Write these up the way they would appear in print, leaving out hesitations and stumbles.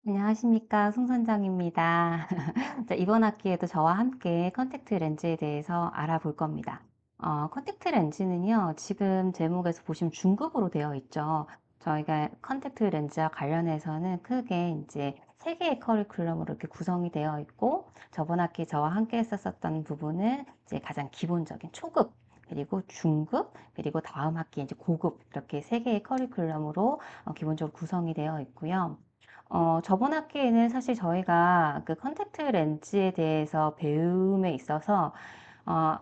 안녕하십니까. 송 선장입니다. 자, 이번 학기에도 저와 함께 컨택트 렌즈에 대해서 알아볼 겁니다. 컨택트 렌즈는요, 지금 제목에서 보시면 중급으로 되어 있죠. 저희가 컨택트 렌즈와 관련해서는 크게 이제 세 개의 커리큘럼으로 이렇게 구성이 되어 있고, 저번 학기 저와 함께 했었던 부분은 이제 가장 기본적인 초급, 그리고 중급, 그리고 다음 학기 이제 고급, 이렇게 세 개의 커리큘럼으로 기본적으로 구성이 되어 있고요. 저번 학기에는 사실 저희가 그 컨택트 렌즈에 대해서 배움에 있어서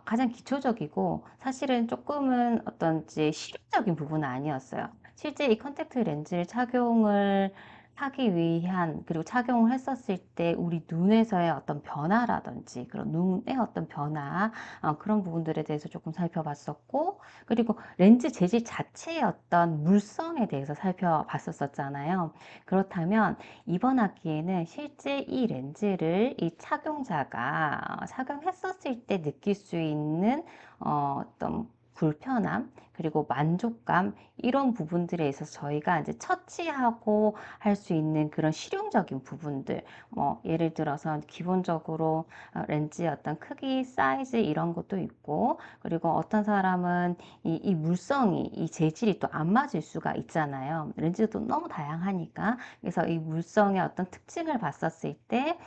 가장 기초적이고 사실은 조금은 어떤지 실용적인 부분은 아니었어요. 실제 이 컨택트 렌즈를 착용을 하기 위한, 그리고 착용을 했었을 때 우리 눈에서의 어떤 변화라든지 그런 눈의 어떤 변화, 그런 부분들에 대해서 조금 살펴봤었고, 그리고 렌즈 재질 자체의 어떤 물성에 대해서 살펴봤었잖아요. 그렇다면 이번 학기에는 실제 이 렌즈를 이 착용자가 착용했었을 때 느낄 수 있는 어떤 불편함, 그리고 만족감, 이런 부분들에 있어서 저희가 이제 처치하고 할 수 있는 그런 실용적인 부분들, 뭐 예를 들어서 기본적으로 렌즈의 어떤 크기, 사이즈 이런 것도 있고, 그리고 어떤 사람은 이 물성이, 이 재질이 또 안 맞을 수가 있잖아요. 렌즈도 너무 다양하니까. 그래서 이 물성의 어떤 특징을 봤었을 때,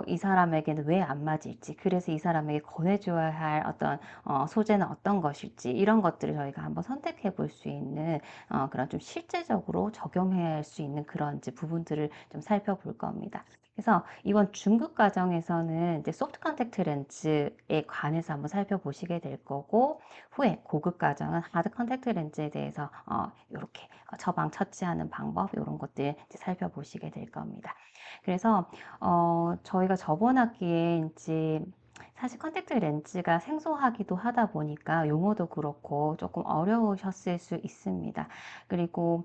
이 사람에게는 왜 안 맞을지, 그래서 이 사람에게 권해줘야 할 어떤 소재는 어떤 것일지, 이런 것들을 저희가 한번 선택해 볼 수 있는 그런 좀 실제적으로 적용해야 할 수 있는 그런 이제 부분들을 좀 살펴볼 겁니다. 그래서 이번 중급 과정에서는 이제 소프트 컨택트 렌즈에 관해서 한번 살펴보시게 될 거고, 후에 고급 과정은 하드 컨택트 렌즈에 대해서 이렇게 처방 처치하는 방법 이런 것들 이제 살펴보시게 될 겁니다. 그래서 저희가 저번 학기에 이제 사실 컨택트 렌즈가 생소하기도 하다 보니까 용어도 그렇고 조금 어려우셨을 수 있습니다. 그리고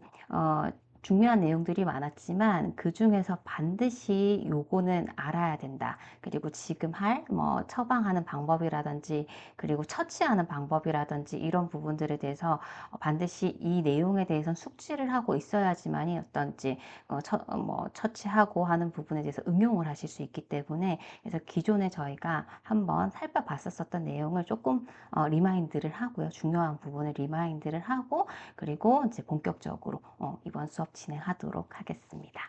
중요한 내용들이 많았지만 그 중에서 반드시 요거는 알아야 된다. 그리고 지금 할 뭐 처방하는 방법이라든지 그리고 처치하는 방법이라든지 이런 부분들에 대해서 반드시 이 내용에 대해서는 숙지를 하고 있어야지만이 어떤지 뭐 처치하고 하는 부분에 대해서 응용을 하실 수 있기 때문에, 그래서 기존에 저희가 한번 살펴봤었던 내용을 조금 리마인드를 하고요. 중요한 부분을 리마인드를 하고, 그리고 이제 본격적으로 이번 수업 진행하도록 하겠습니다.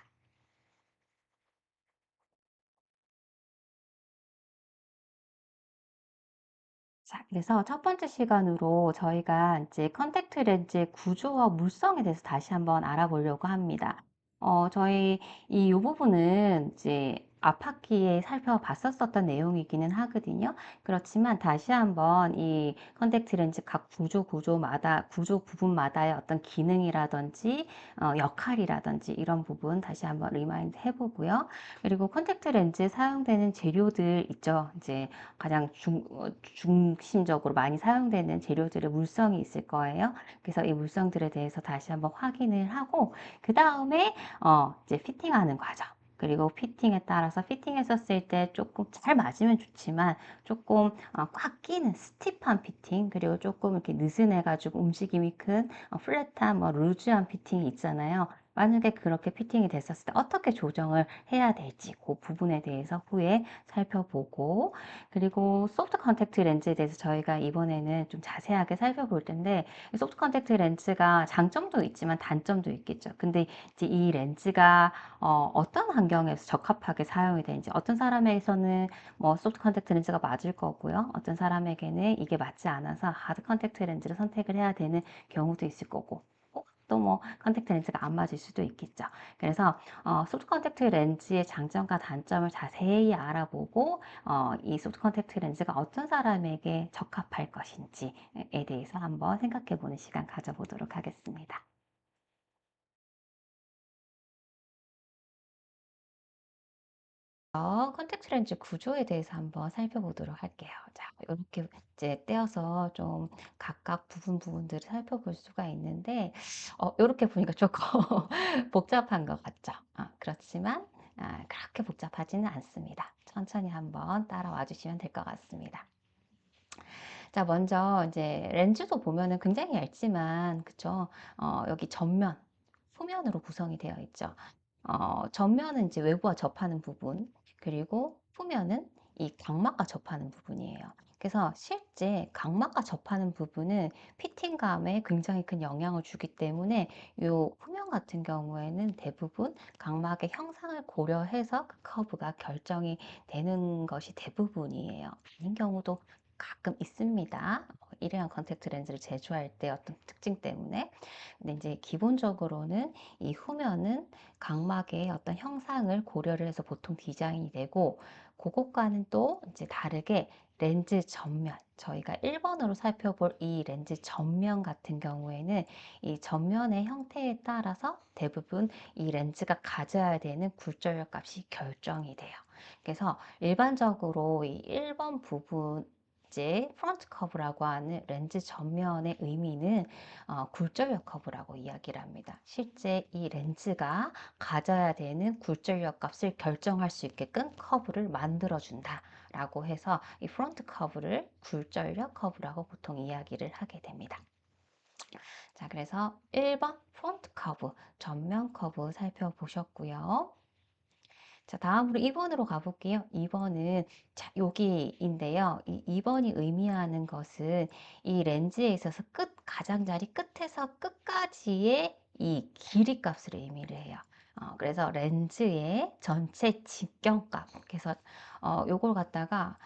자, 그래서 첫 번째 시간으로 저희가 이제 컨택트 렌즈의 구조와 물성에 대해서 다시 한번 알아보려고 합니다. 저희 이 부분은 이제 앞학기에 살펴봤었던 내용이기는 하거든요. 그렇지만 다시 한번 이 컨택트 렌즈 각 구조마다, 구조 부분마다의 어떤 기능이라든지 역할이라든지 이런 부분 다시 한번 리마인드 해보고요. 그리고 컨택트 렌즈에 사용되는 재료들 있죠. 이제 가장 중심적으로 많이 사용되는 재료들의 물성이 있을 거예요. 그래서 이 물성들에 대해서 다시 한번 확인을 하고, 그 다음에 이제 피팅하는 과정. 그리고 피팅에 따라서 피팅했었을 때 조금 잘 맞으면 좋지만 조금 꽉 끼는 스티프한 피팅, 그리고 조금 이렇게 느슨해가지고 움직임이 큰 플랫한 뭐 루즈한 피팅이 있잖아요. 만약에 그렇게 피팅이 됐었을 때 어떻게 조정을 해야 될지 그 부분에 대해서 후에 살펴보고, 그리고 소프트 컨택트 렌즈에 대해서 저희가 이번에는 좀 자세하게 살펴볼 텐데, 소프트 컨택트 렌즈가 장점도 있지만 단점도 있겠죠. 근데 이제 이 렌즈가 떤 환경에서 적합하게 사용이 되는지, 어떤 사람에게서는 뭐 소프트 컨택트 렌즈가 맞을 거고요. 어떤 사람에게는 이게 맞지 않아서 하드 컨택트 렌즈를 선택을 해야 되는 경우도 있을 거고, 또 뭐 컨택트 렌즈가 안 맞을 수도 있겠죠. 그래서 소프트 컨택트 렌즈의 장점과 단점을 자세히 알아보고, 이 소프트 컨택트 렌즈가 어떤 사람에게 적합할 것인지에 대해서 한번 생각해 보는 시간 가져보도록 하겠습니다. 컨택트 렌즈 구조에 대해서 한번 살펴보도록 할게요. 자, 이렇게 이제 떼어서 좀 각각 부분들을 살펴볼 수가 있는데, 이렇게 보니까 조금 복잡한 것 같죠? 그렇지만, 그렇게 복잡하지는 않습니다. 천천히 한번 따라와 주시면 될 것 같습니다. 자, 먼저 이제 렌즈도 보면은 굉장히 얇지만, 그쵸? 여기 전면, 후면으로 구성이 되어 있죠. 전면은 이제 외부와 접하는 부분, 그리고 후면은 이 각막과 접하는 부분이에요. 그래서 실제 각막과 접하는 부분은 피팅감에 굉장히 큰 영향을 주기 때문에 이 후면 같은 경우에는 대부분 각막의 형상을 고려해서 그 커브가 결정이 되는 것이 대부분이에요. 아닌 경우도 가끔 있습니다. 일회용 컨택트 렌즈를 제조할 때 어떤 특징 때문에. 근데 이제 기본적으로는 이 후면은 각막의 어떤 형상을 고려를 해서 보통 디자인이 되고, 그것과는 또 이제 다르게 렌즈 전면, 저희가 1번으로 살펴볼 이 렌즈 전면 같은 경우에는 이 전면의 형태에 따라서 대부분 이 렌즈가 가져야 되는 굴절력 값이 결정이 돼요. 그래서 일반적으로 이 1번 부분, 이제 프론트 커브라고 하는 렌즈 전면의 의미는 굴절력 커브라고 이야기를 합니다. 실제 이 렌즈가 가져야 되는 굴절력 값을 결정할 수 있게끔 커브를 만들어준다 라고 해서 이 프론트 커브를 굴절력 커브라고 보통 이야기를 하게 됩니다. 자, 그래서 1번 프론트 커브, 전면 커브 살펴보셨고요. 자, 다음으로 2번으로 가볼게요. 2번은 자, 여기인데요. 이 2번이 의미하는 것은 이 렌즈에 있어서 가장자리 끝에서 끝까지의 이 길이 값을 의미를 해요. 그래서 렌즈의 전체 직경값. 그래서 요걸 갖다가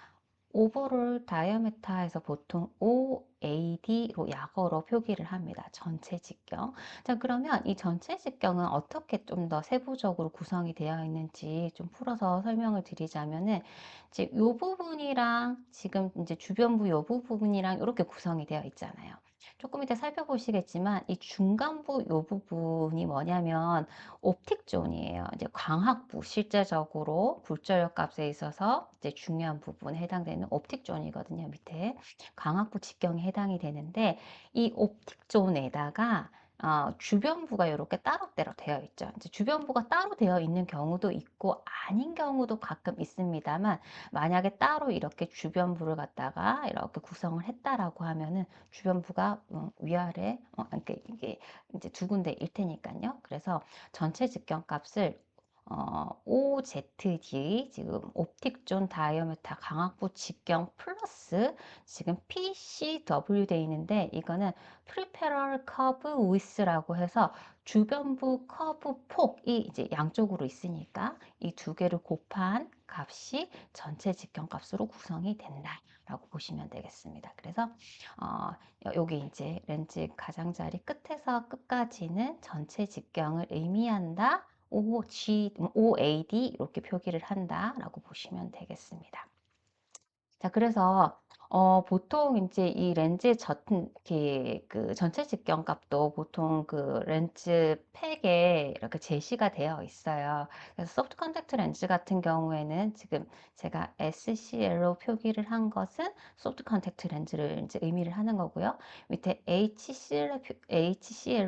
오버롤 다이아메타에서 보통 OAD로 약어로 표기를 합니다. 전체 직경. 자, 그러면 이 전체 직경은 어떻게 좀 더 세부적으로 구성이 되어 있는지 좀 풀어서 설명을 드리자면은, 이제 요 부분이랑 지금 이제 주변부 요 부분이랑 이렇게 구성이 되어 있잖아요. 조금 이따 살펴보시겠지만 이 중간부 요 부분이 뭐냐면 옵틱 존이에요. 이제 광학부, 실제적으로 굴절력 값에 있어서 이제 중요한 부분에 해당되는 옵틱 존이거든요. 밑에 광학부 직경에 해당이 되는데, 이 옵틱 존에다가 주변부가 이렇게 따로따로 되어 있죠. 이제 주변부가 따로 되어 있는 경우도 있고 아닌 경우도 가끔 있습니다만, 만약에 따로 이렇게 주변부를 갖다가 이렇게 구성을 했다라고 하면은 주변부가 위아래, 그러니까 이게 이제 두 군데일 테니까요. 그래서 전체 직경값을 OZD, 지금 옵틱 존 다이어메타 강압부 직경 플러스 지금 PCW 돼 있는데, 이거는 프리페럴 커브 위스라고 해서 주변부 커브 폭이 이제 양쪽으로 있으니까 이 두 개를 곱한 값이 전체 직경값으로 구성이 된다라고 보시면 되겠습니다. 그래서 여기 이제 렌즈 가장자리 끝에서 끝까지는 전체 직경을 의미한다. OAD 이렇게 표기를 한다라고 보시면 되겠습니다. 자, 그래서 보통 이제 이 렌즈 그 전체 직경 값도 보통 그 렌즈 팩에 이렇게 제시가 되어 있어요. 그래서 소프트 컨택트 렌즈 같은 경우에는 지금 제가 SCL로 표기를 한 것은 소프트 컨택트 렌즈를 이제 의미를 하는 거고요. 밑에 HCL로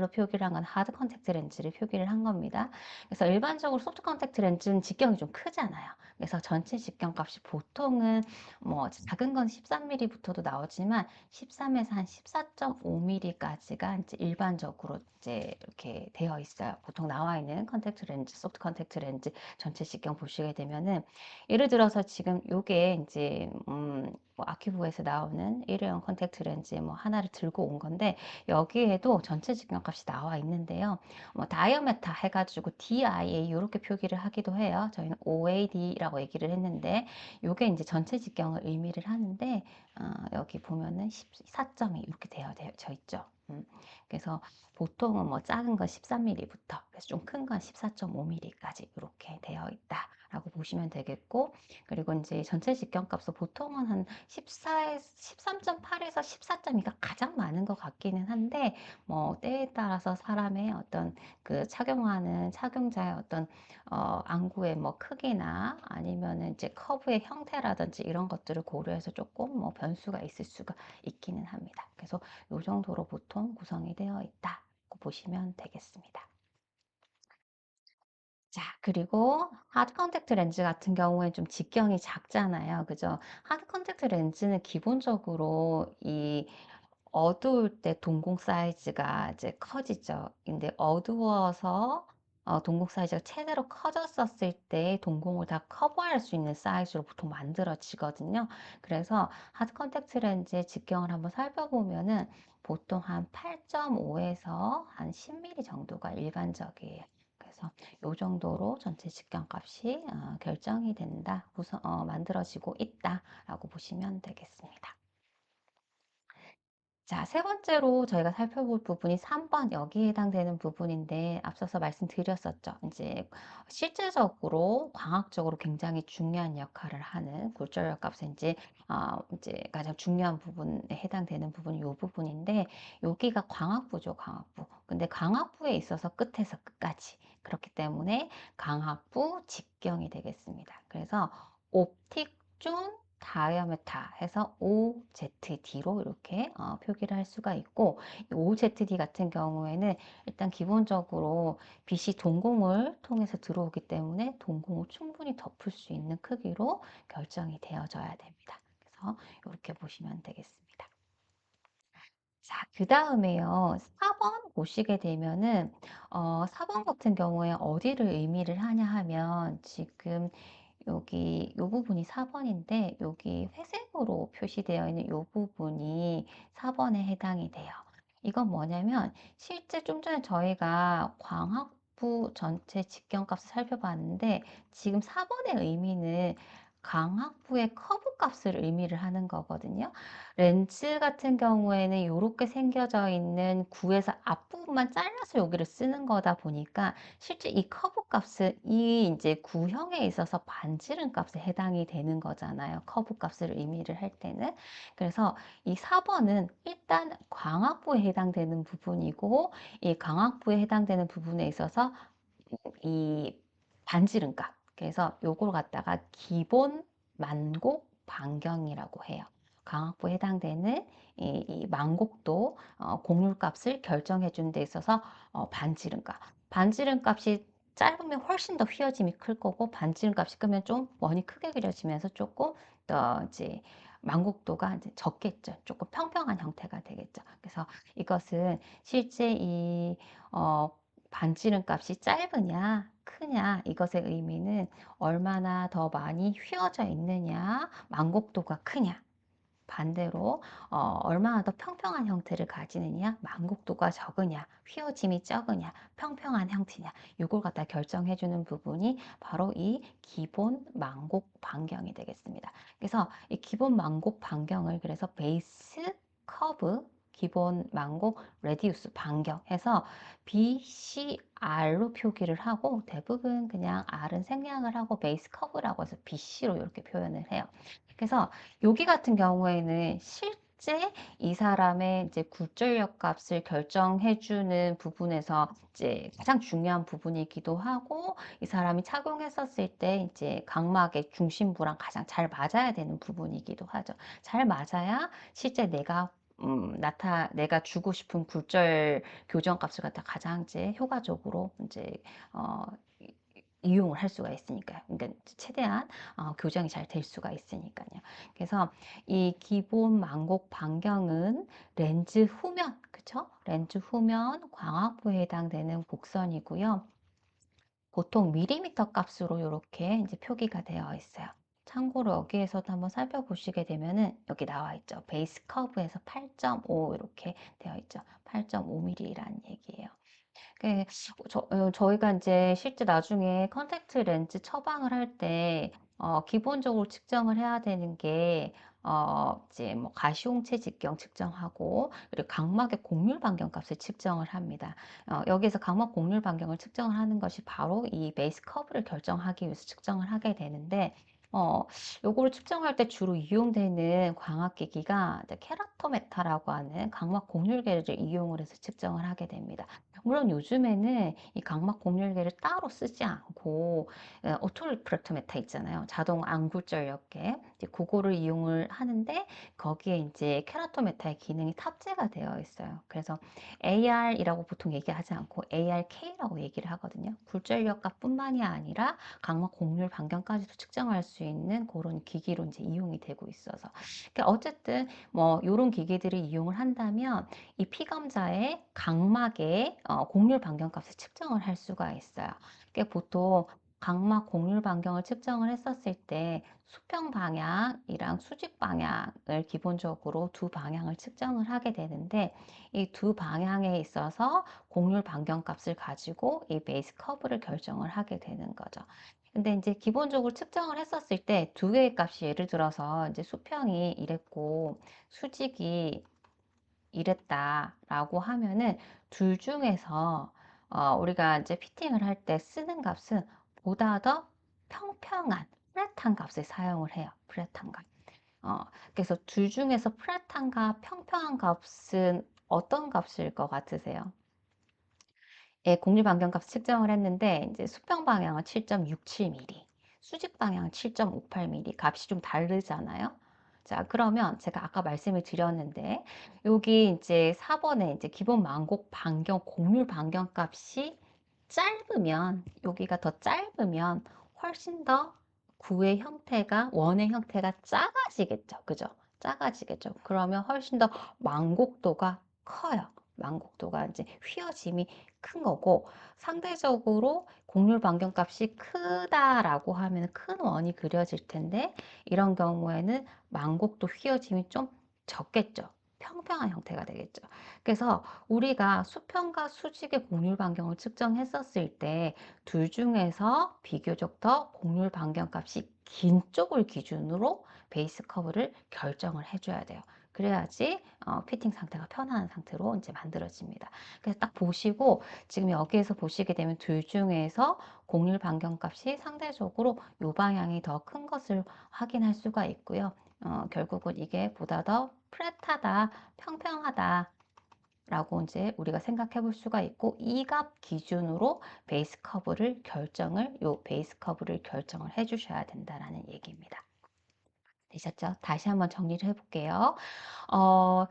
표기를 한 건 하드 컨택트 렌즈를 표기를 한 겁니다. 그래서 일반적으로 소프트 컨택트 렌즈는 직경이 좀 크잖아요. 그래서 전체 직경 값이 보통은 뭐 작은 건 13mm부터도 나오지만 13에서 한 14.5mm까지가 이제 일반적으로 이제 이렇게 되어 있어요. 보통 나와 있는 컨택트 렌즈, 소프트 컨택트 렌즈 전체 직경 보시게 되면은, 예를 들어서 지금 요게 이제 뭐 아큐브에서 나오는 일회용 컨택트 렌즈 뭐 하나를 들고 온 건데, 여기에도 전체 직경 값이 나와 있는데요. 뭐 다이어메타 해가지고 DIA 이렇게 표기를 하기도 해요. 저희는 OAD라고 얘기를 했는데, 요게 이제 전체 직경을 의미를 하는데, 여기 보면은 14점이 이렇게 되어 있죠. 그래서 보통은 뭐 작은 건 13mm부터, 그래서 좀 큰 건 14.5mm까지 이렇게 되어 있다라고 보시면 되겠고, 그리고 이제 전체 직경값은 보통은 한 13.8에서 14.2가 가장 많은 것 같기는 한데, 뭐 때에 따라서 사람의 어떤 그 착용하는 착용자의 어떤 안구의 뭐 크기나 아니면은 이제 커브의 형태라든지 이런 것들을 고려해서 조금 뭐 변수가 있을 수가 있기는 합니다. 그래서 이 정도로 보통 구성이 되어 있다고 보시면 되겠습니다. 자, 그리고 하드 컨택트 렌즈 같은 경우에 좀 직경이 작잖아요. 그죠? 하드 컨택트 렌즈는 기본적으로 이 어두울 때 동공 사이즈가 이제 커지죠. 근데 어두워서 동공 사이즈가 최대로 커졌었을 때 동공을 다 커버할 수 있는 사이즈로 보통 만들어지거든요. 그래서 하드 컨택트 렌즈의 직경을 한번 살펴보면은 보통 한 8.5에서 한 10mm 정도가 일반적이에요. 그래서 이 정도로 전체 직경 값이 결정이 된다, 만들어지고 있다라고 보시면 되겠습니다. 자, 세 번째로 저희가 살펴볼 부분이 3번 여기에 해당되는 부분인데 앞서서 말씀드렸었죠. 이제 실질적으로 광학적으로 굉장히 중요한 역할을 하는 골절역 값은 이제 가장 중요한 부분에 해당되는 부분이 이 부분인데 여기가 광학부죠, 광학부. 근데 광학부에 있어서 끝에서 끝까지. 그렇기 때문에 광학부 직경이 되겠습니다. 그래서 옵틱 존 다이아메타 해서 OZD로 이렇게 표기를 할 수가 있고, 이 OZD 같은 경우에는 일단 기본적으로 빛이 동공을 통해서 들어오기 때문에 동공을 충분히 덮을 수 있는 크기로 결정이 되어져야 됩니다. 그래서 이렇게 보시면 되겠습니다. 자, 그 다음에요. 4번 보시게 되면은, 4번 같은 경우에 어디를 의미를 하냐 하면, 지금 여기 요 부분이 4번인데, 여기 회색으로 표시되어 있는 요 부분이 4번에 해당이 돼요. 이건 뭐냐면, 실제 좀 전에 저희가 광학부 전체 직경값을 살펴봤는데, 지금 4번의 의미는 광학부의 커브 값을 의미를 하는 거거든요. 렌즈 같은 경우에는 이렇게 생겨져 있는 구에서 앞부분만 잘라서 여기를 쓰는 거다 보니까 실제 이 커브 값은 이 이제 구형에 있어서 반지름 값에 해당이 되는 거잖아요. 커브 값을 의미를 할 때는. 그래서 이 4번은 일단 광학부에 해당되는 부분이고 이 광학부에 해당되는 부분에 있어서 이 반지름값. 그래서 요걸 갖다가 기본 만곡 반경이라고 해요. 강학부에 해당되는 이 만곡도 공률값을 결정해 주는 데 있어서 반지름값. 반지름값이 짧으면 훨씬 더 휘어짐이 클 거고 반지름값이 크면 좀 원이 크게 그려지면서 조금 더 이제 만곡도가 이제 적겠죠. 조금 평평한 형태가 되겠죠. 그래서 이것은 실제 이 반지름 값이 짧으냐, 크냐, 이것의 의미는 얼마나 더 많이 휘어져 있느냐, 만곡도가 크냐. 반대로 얼마나 더 평평한 형태를 가지느냐, 만곡도가 적으냐, 휘어짐이 적으냐, 평평한 형태냐, 이걸 갖다 결정해 주는 부분이 바로 이 기본 만곡 반경이 되겠습니다. 그래서 이 기본 만곡 반경을 그래서 베이스 커브 기본 만곡 레디우스 반경해서 BCR로 표기를 하고 대부분 그냥 R은 생략을 하고 베이스 커브라고 해서 BC로 이렇게 표현을 해요. 그래서 여기 같은 경우에는 실제 이 사람의 이제 굴절력 값을 결정해주는 부분에서 이제 가장 중요한 부분이기도 하고 이 사람이 착용했었을 때 이제 각막의 중심부랑 가장 잘 맞아야 되는 부분이기도 하죠. 잘 맞아야 실제 내가 주고 싶은 굴절 교정 값을 갖다 가장 이제 효과적으로 이제 어, 이용을 할 수가 있으니까요. 그러니까 최대한 교정이 잘 될 수가 있으니까요. 그래서 이 기본 망곡 반경은 렌즈 후면, 그쵸? 렌즈 후면 광학부에 해당되는 곡선이고요. 보통 밀리미터 값으로 이렇게 이제 표기가 되어 있어요. 참고로 여기에서도 한번 살펴보시게 되면은 여기 나와 있죠. 베이스 커브에서 8.5 이렇게 되어 있죠. 8.5mm라는 얘기예요. 그 저희가 이제 실제 나중에 컨택트 렌즈 처방을 할 때 기본적으로 측정을 해야 되는 게 이제 뭐 가시홍채 직경 측정하고 그리고 각막의 곡률 반경 값을 측정을 합니다. 여기에서 각막 곡률 반경을 측정을 하는 것이 바로 이 베이스 커브를 결정하기 위해서 측정을 하게 되는데 요거를 측정할 때 주로 이용되는 광학기기가 이제 케라토메타라고 하는 각막 곡률계를 이용을 해서 측정을 하게 됩니다. 물론 요즘에는 이 각막 곡률계를 따로 쓰지 않고 오토리프렉토메타 있잖아요. 자동 안굴절력계. 이제 그거를 이용을 하는데 거기에 이제 케라토메타의 기능이 탑재가 되어 있어요. 그래서 AR이라고 보통 얘기하지 않고 ARK라고 얘기를 하거든요. 굴절력값뿐만이 아니라 각막 곡률 반경까지도 측정할 수 있는 그런 기기로 이제 이용이 되고 있어서. 그러니까 어쨌든 뭐 이런 기기들을 이용을 한다면 이 피검자의 각막의 곡률 반경값을 측정을 할 수가 있어요. 그러니까 보통 각막 곡률 반경을 측정을 했었을 때 수평 방향이랑 수직 방향을 기본적으로 두 방향을 측정을 하게 되는데 이 두 방향에 있어서 곡률 반경 값을 가지고 이 베이스 커브를 결정을 하게 되는 거죠. 근데 이제 기본적으로 측정을 했었을 때 두 개의 값이 예를 들어서 이제 수평이 이랬고 수직이 이랬다라고 하면은 둘 중에서 우리가 이제 피팅을 할 때 쓰는 값은 보다 더 평평한 플랫한 값을 사용을 해요. 플랫한 값. 그래서 둘 중에서 플랫한과 평평한 값은 어떤 값일 것 같으세요? 예, 곡률 반경값 측정을 했는데 이제 수평 방향은 7.67mm, 수직 방향은 7.58mm 값이 좀 다르잖아요. 자, 그러면 제가 아까 말씀을 드렸는데 여기 이제 4번에 이제 기본 망곡 반경 곡률 반경 값이 짧으면 여기가 더 짧으면 훨씬 더 구의 형태가 원의 형태가 작아지겠죠. 그죠? 작아지겠죠. 그러면 훨씬 더 망곡도가 커요. 망곡도가 이제 휘어짐이 큰 거고 상대적으로 곡률 반경값이 크다라고 하면 큰 원이 그려질 텐데 이런 경우에는 망곡도 휘어짐이 좀 적겠죠. 평평한 형태가 되겠죠. 그래서 우리가 수평과 수직의 곡률 반경을 측정했었을 때 둘 중에서 비교적 더 곡률 반경값이 긴 쪽을 기준으로 베이스 커브를 결정을 해줘야 돼요. 그래야지 피팅 상태가 편안한 상태로 이제 만들어집니다. 그래서 딱 보시고 지금 여기에서 보시게 되면 둘 중에서 곡률 반경값이 상대적으로 요 방향이 더 큰 것을 확인할 수가 있고요. 결국은 이게 보다 더 플랫하다, 평평하다 라고 이제 우리가 생각해 볼 수가 있고 이 값 기준으로 요 베이스 커브를 결정을 해 주셔야 된다라는 얘기입니다. 되셨죠? 다시 한번 정리를 해 볼게요. 어,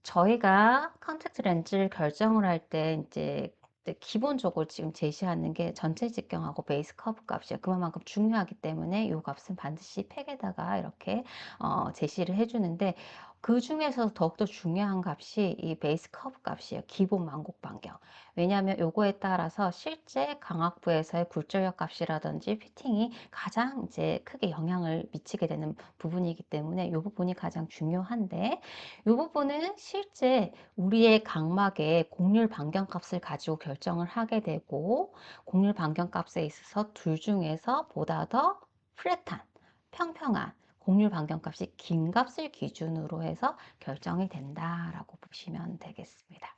저희가 컨택트 렌즈를 결정을 할 때 이제 기본적으로 지금 제시하는 게 전체 직경하고 베이스 커브 값이에요. 그만큼 중요하기 때문에 이 값은 반드시 팩에다가 이렇게 제시를 해주는데 그 중에서 더욱더 중요한 값이 이 베이스 커브 값이에요. 기본 망곡 반경. 왜냐하면 요거에 따라서 실제 강압부에서의 굴절력 값이라든지 피팅이 가장 이제 크게 영향을 미치게 되는 부분이기 때문에 이 부분이 가장 중요한데 이 부분은 실제 우리의 각막의 곡률 반경값을 가지고 결정을 하게 되고 곡률 반경값에 있어서 둘 중에서 보다 더 플랫한, 평평한 곡률 반경값이 긴 값을 기준으로 해서 결정이 된다라고 보시면 되겠습니다.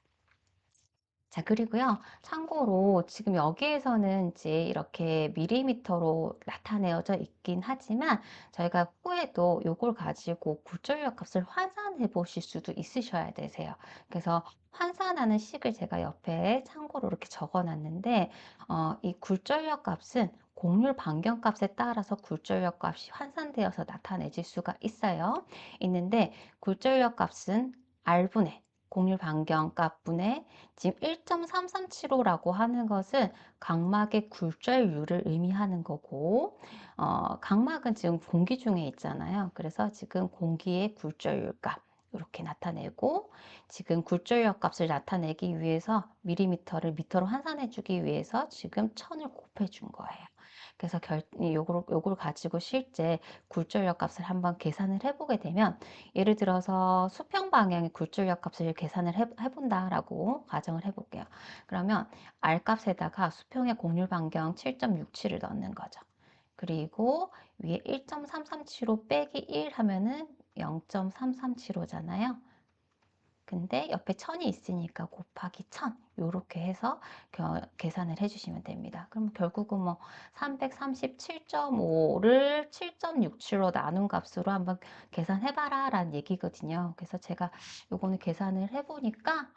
자, 그리고요, 참고로 지금 여기에서는 이제 이렇게 밀리미터로 나타내어져 있긴 하지만 저희가 후에도 이걸 가지고 굴절력 값을 환산해 보실 수도 있으셔야 되세요. 그래서 환산하는 식을 제가 옆에 참고로 이렇게 적어 놨는데, 이 굴절력 값은 곡률 반경 값에 따라서 굴절력 값이 환산되어서 나타내질 수가 있어요. 있는데, 굴절력 값은 R분의 곡률 반경 값분의 지금 1.337호라고 하는 것은 각막의 굴절율을 의미하는 거고, 각막은 지금 공기 중에 있잖아요. 그래서 지금 공기의 굴절율 값, 이렇게 나타내고, 지금 굴절력 값을 나타내기 위해서 밀리미터를 미터로 환산해주기 위해서 지금 1000을 곱해준 거예요. 그래서 요걸 가지고 실제 굴절력 값을 한번 계산을 해보게 되면 예를 들어서 수평 방향의 굴절력 값을 계산을 해본다라고 가정을 해볼게요. 그러면 R 값에다가 수평의 곡률 반경 7.67을 넣는 거죠. 그리고 위에 1.337호 빼기 1 하면은 0.337호잖아요. 근데 옆에 1000이 있으니까 곱하기 1000 이렇게 해서 계산을 해주시면 됩니다. 그럼 결국은 뭐 337.5를 7.67로 나눈 값으로 한번 계산해봐라 라는 얘기거든요. 그래서 제가 요거는 계산을 해보니까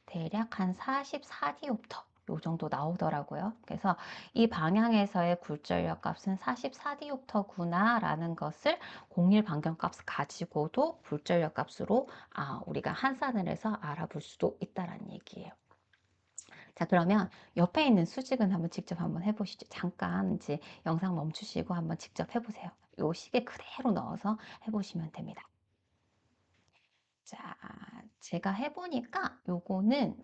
대략 한 44디옵터 요 정도 나오더라고요. 그래서 이 방향에서의 굴절력 값은 44디옵터구나라는 것을 공일 반경값을 가지고도 굴절력 값으로 우리가 환산을 해서 알아볼 수도 있다라는 얘기예요. 자, 그러면 옆에 있는 수직은 한번 직접 한번 해보시죠. 잠깐 이제 영상 멈추시고 한번 직접 해보세요. 요 시계 그대로 넣어서 해보시면 됩니다. 자, 제가 해보니까 요거는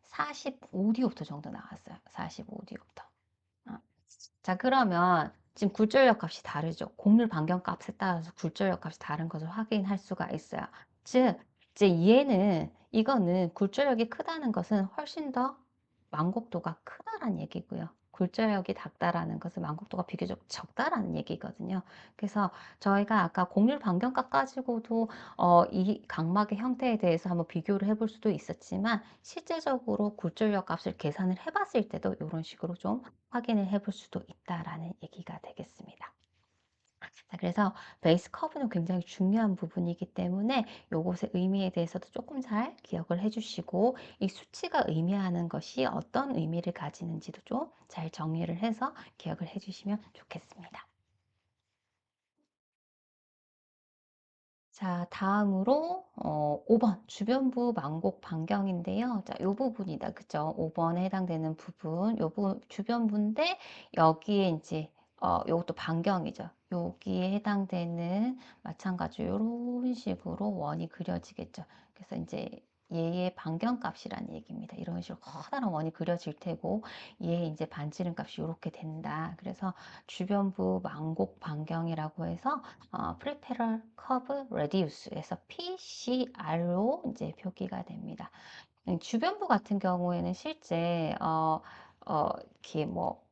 45디옵터 정도 나왔어요. 45디옵터. 자, 그러면 지금 굴절력 값이 다르죠. 곡률 반경 값에 따라서 굴절력 값이 다른 것을 확인할 수가 있어요. 즉, 이제 이거는 굴절력이 크다는 것은 훨씬 더 만곡도가 크다라는 얘기고요. 굴절력이 작다라는 것은 만곡도가 비교적 적다라는 얘기거든요. 그래서 저희가 아까 곡률 반경값 가지고도 이 각막의 형태에 대해서 한번 비교를 해볼 수도 있었지만 실제적으로 굴절력 값을 계산을 해봤을 때도 이런 식으로 좀 확인을 해볼 수도 있다라는 얘기가 되겠습니다. 자, 그래서 베이스 커브는 굉장히 중요한 부분이기 때문에 요것의 의미에 대해서도 조금 잘 기억을 해주시고 이 수치가 의미하는 것이 어떤 의미를 가지는지도 좀 잘 정리를 해서 기억을 해주시면 좋겠습니다. 자, 다음으로 5번 주변부 망곡 반경인데요. 자, 요 부분이다. 그죠? 5번에 해당되는 부분, 요 부분 주변부인데 여기에 이제 요것도 반경이죠. 여기에 해당되는 마찬가지로 이런 식으로 원이 그려지겠죠. 그래서 이제 얘의 반경값이라는 얘기입니다. 이런 식으로 커다란 원이 그려질 테고 얘의 이제 반지름 값이 이렇게 된다. 그래서 주변부 망곡 반경이라고 해서 Peripheral Curve Radius에서 PCR로 이제 표기가 됩니다. 주변부 같은 경우에는 실제 이렇게 뭐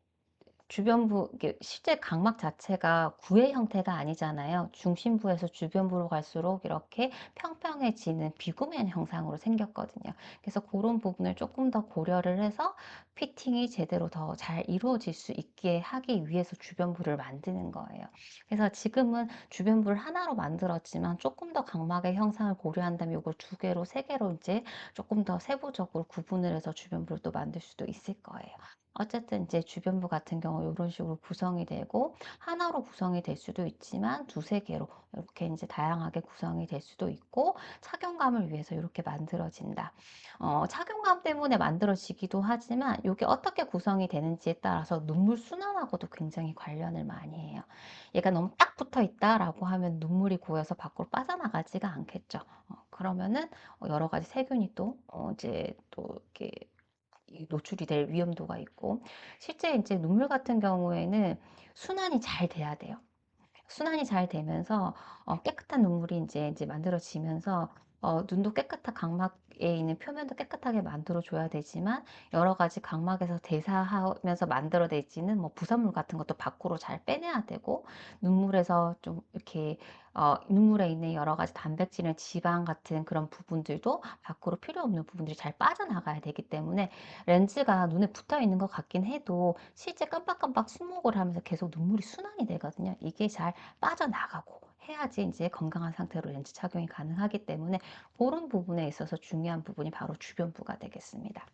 주변부, 이게 실제 각막 자체가 구의 형태가 아니잖아요. 중심부에서 주변부로 갈수록 이렇게 평평해지는 비구면 형상으로 생겼거든요. 그래서 그런 부분을 조금 더 고려를 해서 피팅이 제대로 더 잘 이루어질 수 있게 하기 위해서 주변부를 만드는 거예요. 그래서 지금은 주변부를 하나로 만들었지만 조금 더 각막의 형상을 고려한다면 이걸 두 개로, 세 개로 이제 조금 더 세부적으로 구분을 해서 주변부를 또 만들 수도 있을 거예요. 어쨌든 이제 주변부 같은 경우 이런 식으로 구성이 되고 하나로 구성이 될 수도 있지만 두세 개로 이렇게 이제 다양하게 구성이 될 수도 있고 착용감을 위해서 이렇게 만들어진다. 착용감 때문에 만들어지기도 하지만 이게 어떻게 구성이 되는지에 따라서 눈물 순환하고도 굉장히 관련을 많이 해요. 얘가 너무 딱 붙어 있다라고 하면 눈물이 고여서 밖으로 빠져나가지가 않겠죠. 그러면은 여러 가지 세균이 또 이제 또 이렇게 노출이 될 위험도가 있고 실제 이제 눈물 같은 경우에는 순환이 잘 돼야 돼요. 순환이 잘 되면서 깨끗한 눈물이 이제 만들어지면서 눈도 깨끗한 각막에 있는 표면도 깨끗하게 만들어줘야 되지만 여러 가지 각막에서 대사하면서 만들어내지는 뭐 부산물 같은 것도 밖으로 잘 빼내야 되고 눈물에서 좀 이렇게 눈물에 있는 여러 가지 단백질이나 지방 같은 그런 부분들도 밖으로 필요 없는 부분들이 잘 빠져나가야 되기 때문에 렌즈가 눈에 붙어 있는 것 같긴 해도 실제 깜빡깜빡 침묵을 하면서 계속 눈물이 순환이 되거든요. 이게 잘 빠져나가고 해야지 이제 건강한 상태로 렌즈 착용이 가능하기 때문에 그런 부분에 있어서 중요한 부분이 바로 주변부가 되겠습니다.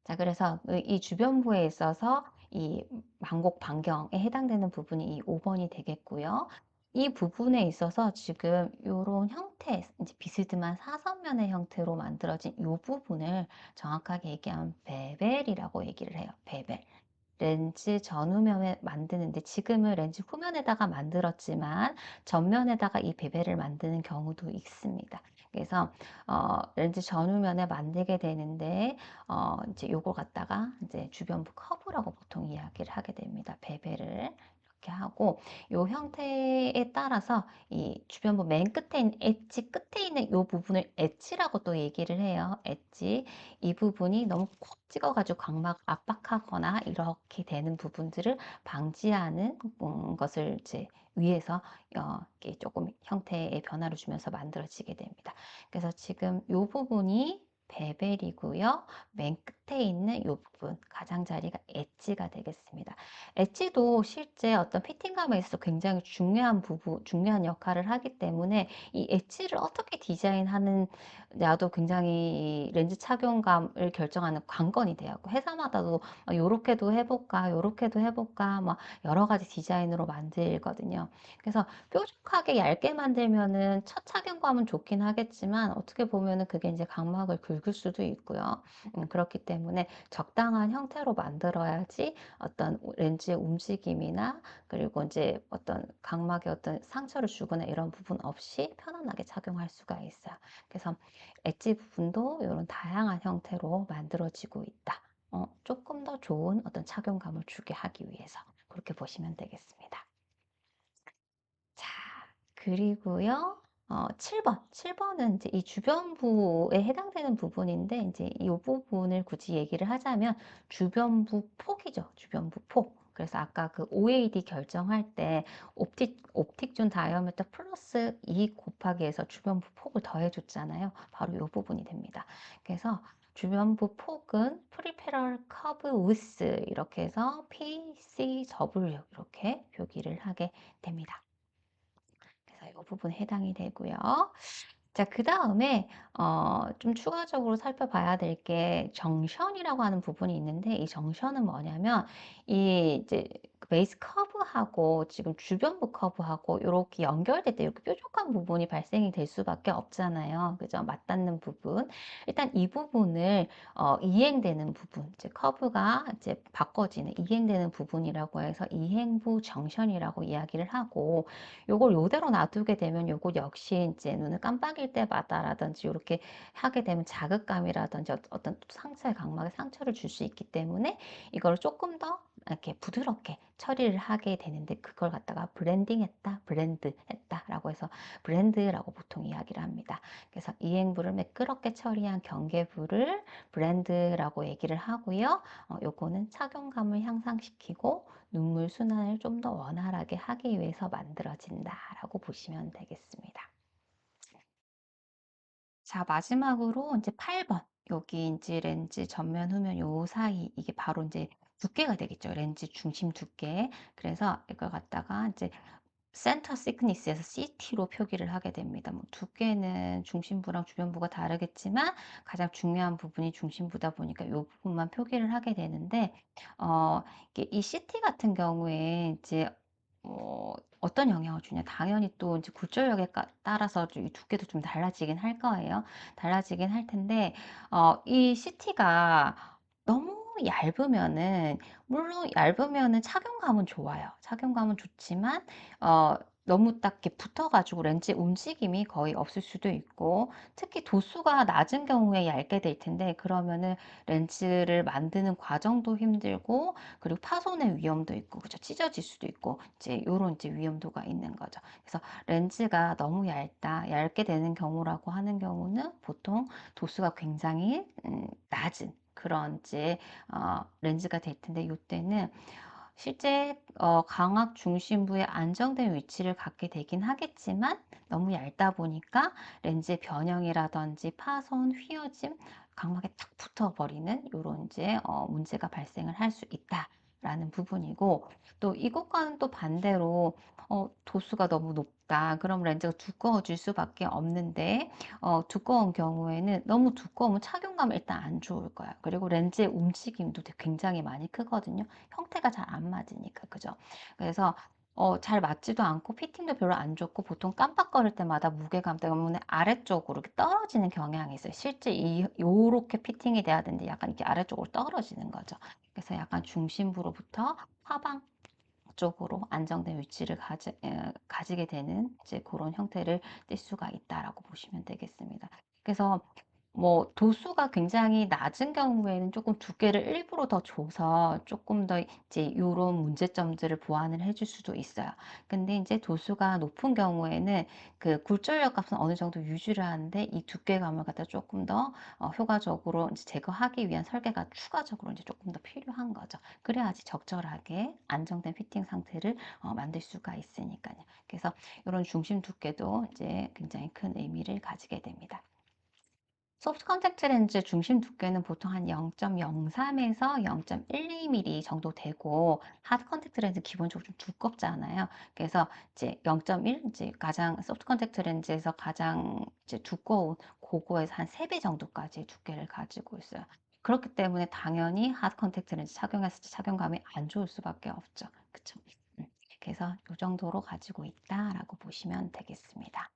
자, 그래서 이 주변부에 있어서 이 망곡 반경에 해당되는 부분이 이 5번이 되겠고요. 이 부분에 있어서 지금 이런 형태, 이제 비스듬한 사선면의 형태로 만들어진 이 부분을 정확하게 얘기하면 베벨이라고 얘기를 해요. 베벨. 렌즈 전후면에 만드는데 지금은 렌즈 후면에다가 만들었지만 전면에다가 이 베벨을 만드는 경우도 있습니다. 그래서 렌즈 전후면에 만들게 되는데 이제 요걸 갖다가 이제 주변부 커브라고 보통 이야기를 하게 됩니다. 베벨을 이렇게 하고 요 형태에 따라서 이 주변부 맨 끝에 있는 엣지 끝에 있는 요 부분을 엣지라고 또 얘기를 해요. 엣지. 이 부분이 너무 콕 찍어가지고 각막 압박하거나 이렇게 되는 부분들을 방지하는 것을 이제 위해서 이렇게 조금 형태의 변화를 주면서 만들어지게 됩니다. 그래서 지금 이 부분이 베벨이고요. 맨 끝에 있는 이 부분 가장자리가 엣지가 되겠습니다. 엣지도 실제 어떤 피팅감에 있어서 굉장히 중요한 부분, 중요한 역할을 하기 때문에 이 엣지를 어떻게 디자인하는 야도 굉장히 렌즈 착용감을 결정하는 관건이 돼요. 회사마다도 요렇게도 해볼까, 요렇게도 해볼까, 막 여러 가지 디자인으로 만들거든요. 그래서 뾰족하게 얇게 만들면은 첫 착용감은 좋긴 하겠지만 어떻게 보면은 그게 이제 각막을 긁을 수도 있고요. 그렇기 때문에 적당한 형태로 만들어야지 어떤 렌즈의 움직임이나 그리고 이제 어떤 각막에 어떤 상처를 주거나 이런 부분 없이 편안하게 착용할 수가 있어요. 그래서 엣지 부분도 이런 다양한 형태로 만들어지고 있다. 조금 더 좋은 어떤 착용감을 주게 하기 위해서 그렇게 보시면 되겠습니다. 자, 그리고요. 7번. 7번은 이제 이 주변부에 해당되는 부분인데, 이제 이 부분을 굳이 얘기를 하자면 주변부 폭이죠. 주변부 폭. 그래서 아까 그 OAD 결정할 때 옵틱 존 다이아미터 플러스 2 곱하기 해서 주변부 폭을 더해줬잖아요. 바로 이 부분이 됩니다. 그래서 주변부 폭은 프리페럴 커브 위스 이렇게 해서 PCW 이렇게 표기를 하게 됩니다. 그래서 이 부분 해당이 되고요. 자, 그 다음에 좀 추가적으로 살펴봐야 될 게 정션이라고 하는 부분이 있는데 이 정션은 뭐냐면 이 이제 베이스 커브하고 지금 주변부 커브하고 이렇게 연결될 때 이렇게 뾰족한 부분이 발생이 될 수밖에 없잖아요. 그죠? 맞닿는 부분. 일단 이 부분을 이행되는 부분, 이제 커브가 이제 바꿔지는 이행되는 부분이라고 해서 이행부 정션이라고 이야기를 하고 요걸 요대로 놔두게 되면 요거 역시 이제 눈을 깜빡일 때마다라든지 이렇게 하게 되면 자극감이라든지 어떤 상처의 각막에 상처를 줄 수 있기 때문에 이걸 조금 더 이렇게 부드럽게 처리를 하게 되는데 그걸 갖다가 브랜딩했다, 브랜드했다라고 해서 브랜드라고 보통 이야기를 합니다. 그래서 이행부를 매끄럽게 처리한 경계부를 브랜드라고 얘기를 하고요. 요거는 착용감을 향상시키고 눈물 순환을 좀 더 원활하게 하기 위해서 만들어진다라고 보시면 되겠습니다. 자, 마지막으로 이제 8번. 여기 이제 렌즈 전면 후면 요 사이 이게 바로 이제 두께가 되겠죠. 렌즈 중심 두께. 그래서 이걸 갖다가 이제 센터 시크니스에서 CT로 표기를 하게 됩니다. 뭐 두께는 중심부랑 주변부가 다르겠지만 가장 중요한 부분이 중심부다 보니까 이 부분만 표기를 하게 되는데 어, 이게 이 CT 같은 경우에 이제 어떤 영향을 주냐? 당연히 또 이제 굴절력에 따라서 이 두께도 좀 달라지긴 할 거예요. 달라지긴 할 텐데 이 CT가 너무 얇으면은 물론 얇으면은 착용감은 좋아요. 착용감은 좋지만 어, 너무 딱 이렇게 붙어가지고 렌즈 움직임이 거의 없을 수도 있고 특히 도수가 낮은 경우에 얇게 될 텐데 그러면은 렌즈를 만드는 과정도 힘들고 그리고 파손의 위험도 있고 그죠 찢어질 수도 있고 이제 요런 이제 위험도가 있는 거죠. 그래서 렌즈가 너무 얇게 되는 경우라고 하는 경우는 보통 도수가 굉장히 낮은 그런 이제 렌즈가 될 텐데 이때는 실제 광학 중심부에 안정된 위치를 갖게 되긴 하겠지만 너무 얇다 보니까 렌즈의 변형이라든지 파손, 휘어짐, 각막에 탁 붙어버리는 이런 이제 문제가 발생을 할 수 있다라는 부분이고 또 이것과는 또 반대로 도수가 너무 높다. 그럼 렌즈가 두꺼워질 수밖에 없는데 두꺼운 경우에는 너무 두꺼우면 착용감이 일단 안 좋을 거야. 그리고 렌즈의 움직임도 굉장히 많이 크거든요. 형태가 잘 안 맞으니까 그죠? 그래서 잘 맞지도 않고 피팅도 별로 안 좋고 보통 깜빡거릴 때마다 무게감 때문에 아래쪽으로 이렇게 떨어지는 경향이 있어요. 실제 요렇게 피팅이 돼야 되는데 약간 이렇게 아래쪽으로 떨어지는 거죠. 그래서 약간 중심부로부터 하방 쪽으로 안정된 위치를 가지게 되는 이제 그런 형태를 띌 수가 있다라고 보시면 되겠습니다. 그래서 뭐 도수가 굉장히 낮은 경우에는 조금 두께를 일부러 더 줘서 조금 더 이제 이런 문제점들을 보완을 해줄 수도 있어요. 근데 이제 도수가 높은 경우에는 그 굴절력 값은 어느 정도 유지를 하는데 이 두께감을 갖다 조금 더 효과적으로 이제 제거하기 위한 설계가 추가적으로 이제 조금 더 필요한 거죠. 그래야지 적절하게 안정된 피팅 상태를 만들 수가 있으니까요. 그래서 이런 중심 두께도 이제 굉장히 큰 의미를 가지게 됩니다. 소프트 컨택트 렌즈 중심 두께는 보통 한 0.03에서 0.12mm 정도 되고, 하드 컨택트 렌즈 기본적으로 좀 두껍잖아요. 그래서 이제 0.1, 이제 가장 소프트 컨택트 렌즈에서 가장 이제 두꺼운 그거에서 한 3배 정도까지 두께를 가지고 있어요. 그렇기 때문에 당연히 하드 컨택트 렌즈 착용했을 때 착용감이 안 좋을 수밖에 없죠. 그쵸? 음. 그래서 이 정도로 가지고 있다라고 보시면 되겠습니다.